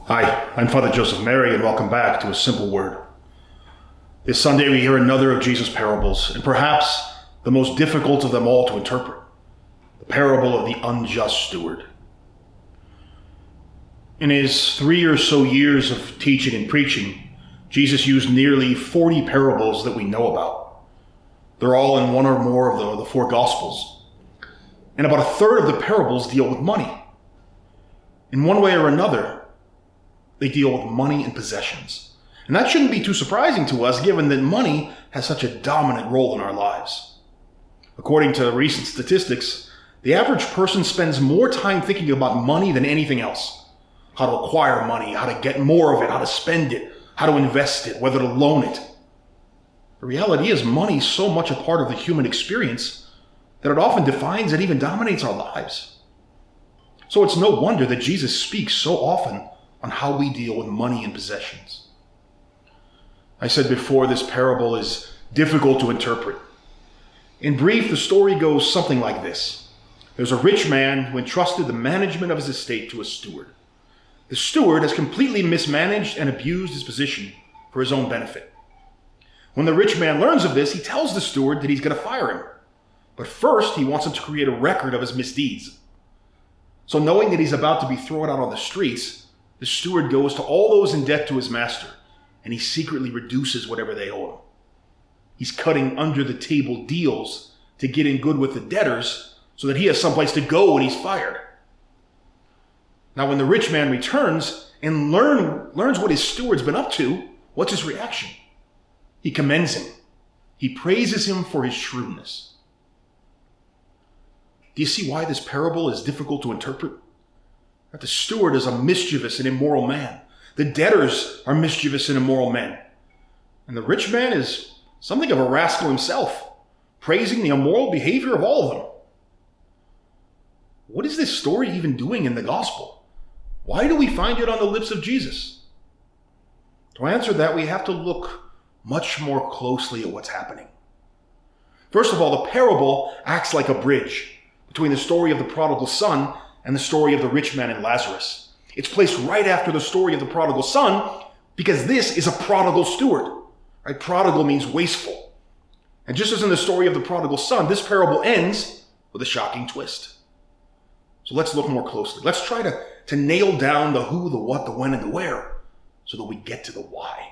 Hi, I'm Father Joseph Mary, and welcome back to A Simple Word. This Sunday we hear another of Jesus' parables, and perhaps the most difficult of them all to interpret, the parable of the unjust steward. In his 3 or so years of teaching and preaching, Jesus used nearly 40 parables that we know about. They're all in one or more of the four Gospels. And about a third of the parables deal with money. In one way or another, they deal with money and possessions. And that shouldn't be too surprising to us, given that money has such a dominant role in our lives. According to recent statistics, the average person spends more time thinking about money than anything else. How to acquire money, how to get more of it, how to spend it, how to invest it, whether to loan it. The reality is money is so much a part of the human experience that it often defines and even dominates our lives. So it's no wonder that Jesus speaks so often on how we deal with money and possessions. I said before, this parable is difficult to interpret. In brief, the story goes something like this. There's a rich man who entrusted the management of his estate to a steward. The steward has completely mismanaged and abused his position for his own benefit. When the rich man learns of this, he tells the steward that he's going to fire him. But first, he wants him to create a record of his misdeeds. So knowing that he's about to be thrown out on the streets, the steward goes to all those in debt to his master, and he secretly reduces whatever they owe him. He's cutting under the table deals to get in good with the debtors so that he has someplace to go when he's fired. Now, when the rich man returns and learns what his steward's been up to, what's his reaction? He commends him. He praises him for his shrewdness. Do you see why this parable is difficult to interpret? That the steward is a mischievous and immoral man. The debtors are mischievous and immoral men. And the rich man is something of a rascal himself, praising the immoral behavior of all of them. What is this story even doing in the gospel? Why do we find it on the lips of Jesus? To answer that, we have to look much more closely at what's happening. First of all, the parable acts like a bridge between the story of the prodigal son and the story of the rich man and Lazarus. It's placed right after the story of the prodigal son because this is a prodigal steward. Right? Prodigal means wasteful. And just as in the story of the prodigal son, this parable ends with a shocking twist. So let's look more closely. Let's try to nail down the who, the what, the when, and the where so that we get to the why.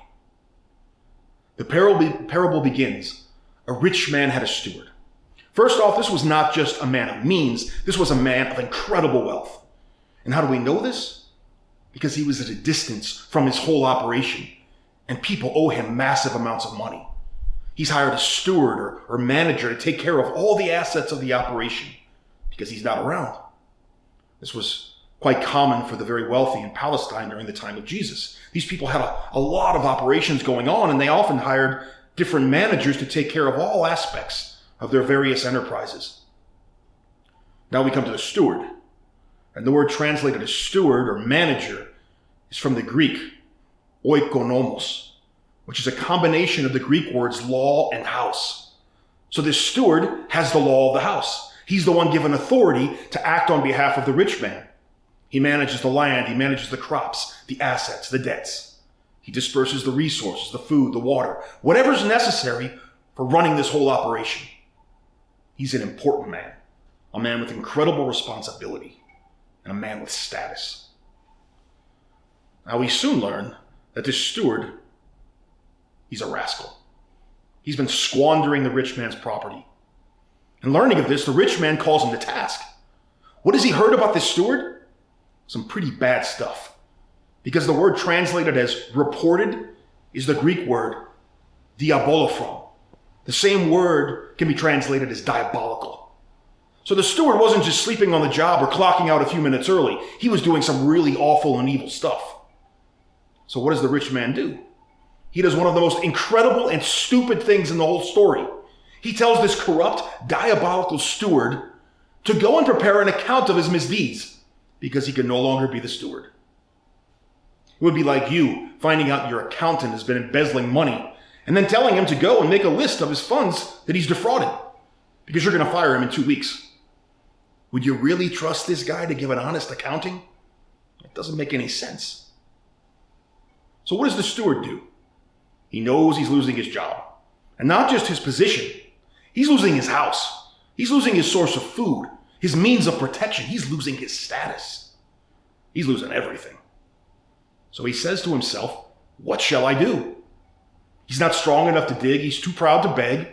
The parable begins. A rich man had a steward. First off, this was not just a man of means. This was a man of incredible wealth. And how do we know this? Because he was at a distance from his whole operation, and people owe him massive amounts of money. He's hired a steward or manager to take care of all the assets of the operation because he's not around. This was quite common for the very wealthy in Palestine during the time of Jesus. These people had a lot of operations going on, and they often hired different managers to take care of all aspects of their various enterprises. Now we come to the steward. And the word translated as steward or manager is from the Greek, oikonomos, which is a combination of the Greek words law and house. So this steward has the law of the house. He's the one given authority to act on behalf of the rich man. He manages the land, he manages the crops, the assets, the debts. He disperses the resources, the food, the water, whatever's necessary for running this whole operation. He's an important man, a man with incredible responsibility, and a man with status. Now we soon learn that this steward, he's a rascal. He's been squandering the rich man's property. And learning of this, the rich man calls him to task. What has he heard about this steward? Some pretty bad stuff. Because the word translated as reported is the Greek word diabolophron. The same word can be translated as diabolical. So the steward wasn't just sleeping on the job or clocking out a few minutes early. He was doing some really awful and evil stuff. So what does the rich man do? He does one of the most incredible and stupid things in the whole story. He tells this corrupt, diabolical steward to go and prepare an account of his misdeeds because he can no longer be the steward. It would be like you finding out your accountant has been embezzling money and then telling him to go and make a list of his funds that he's defrauded because you're going to fire him in 2 weeks. Would you really trust this guy to give an honest accounting? It doesn't make any sense. So what does the steward do? He knows he's losing his job. And not just his position. He's losing his house. He's losing his source of food, his means of protection. He's losing his status. He's losing everything. So he says to himself, what shall I do? He's not strong enough to dig. He's too proud to beg.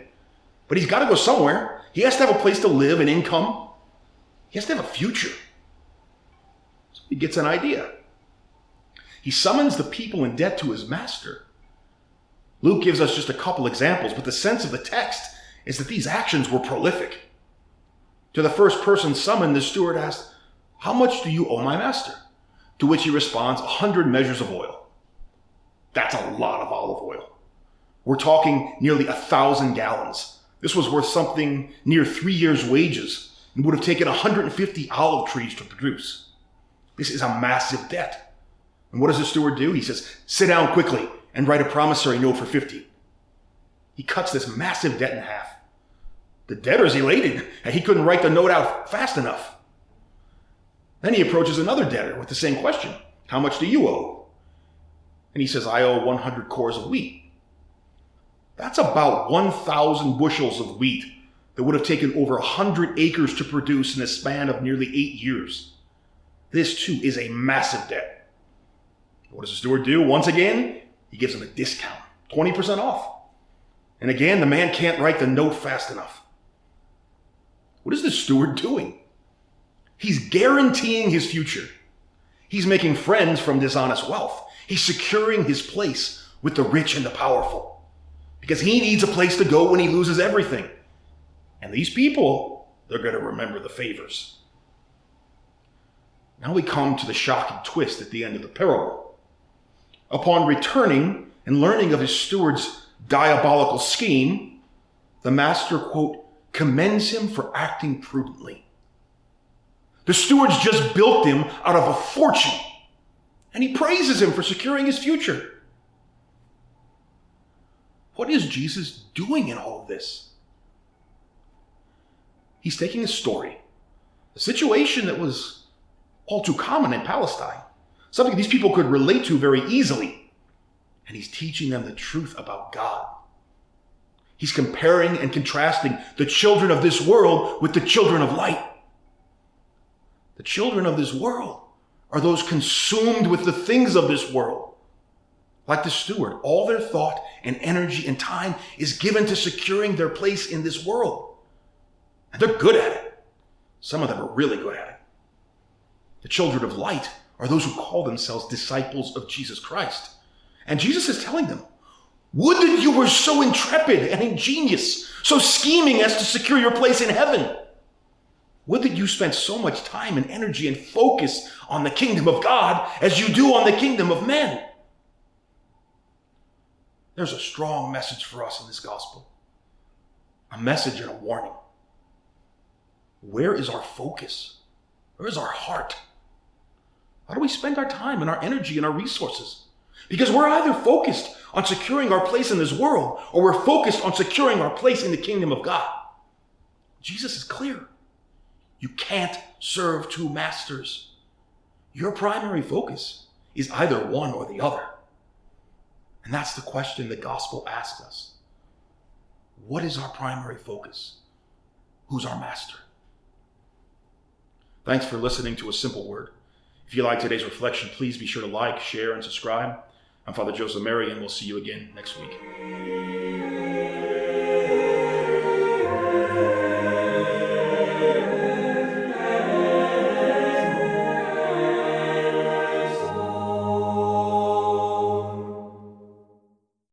But he's got to go somewhere. He has to have a place to live, an income. He has to have a future. So he gets an idea. He summons the people in debt to his master. Luke gives us just a couple examples, but the sense of the text is that these actions were prolific. To the first person summoned, the steward asked, how much do you owe my master? To which he responds, 100 measures of oil. That's a lot of olive oil. We're talking nearly 1,000 gallons. This was worth something near 3 years' wages and would have taken 150 olive trees to produce. This is a massive debt. And what does the steward do? He says, sit down quickly and write a promissory note for 50. He cuts this massive debt in half. The debtor's elated, and he couldn't write the note out fast enough. Then he approaches another debtor with the same question. How much do you owe? And he says, I owe 100 cores of wheat. That's about 1,000 bushels of wheat that would have taken over 100 acres to produce in a span of nearly 8 years. This, too, is a massive debt. What does the steward do? Once again, he gives him a discount, 20% off. And again, the man can't write the note fast enough. What is the steward doing? He's guaranteeing his future. He's making friends from dishonest wealth. He's securing his place with the rich and the powerful. Because he needs a place to go when he loses everything. And these people, they're going to remember the favors. Now we come to the shocking twist at the end of the parable. Upon returning and learning of his steward's diabolical scheme, the master, quote, commends him for acting prudently. The steward's just bilked him out of a fortune, and he praises him for securing his future. What is Jesus doing in all of this? He's taking a story, a situation that was all too common in Palestine, something these people could relate to very easily, and he's teaching them the truth about God. He's comparing and contrasting the children of this world with the children of light. The children of this world are those consumed with the things of this world. Like the steward, all their thought and energy and time is given to securing their place in this world. And they're good at it. Some of them are really good at it. The children of light are those who call themselves disciples of Jesus Christ. And Jesus is telling them, would that you were so intrepid and ingenious, so scheming as to secure your place in heaven. Would that you spent so much time and energy and focus on the kingdom of God as you do on the kingdom of men. There's a strong message for us in this gospel. A message and a warning. Where is our focus? Where is our heart? How do we spend our time and our energy and our resources? Because we're either focused on securing our place in this world, or we're focused on securing our place in the kingdom of God. Jesus is clear. You can't serve two masters. Your primary focus is either one or the other. And that's the question the gospel asks us. What is our primary focus? Who's our master? Thanks for listening to A Simple Word. If you like today's reflection, please be sure to like, share, and subscribe. I'm Father Joseph Mary, and we'll see you again next week.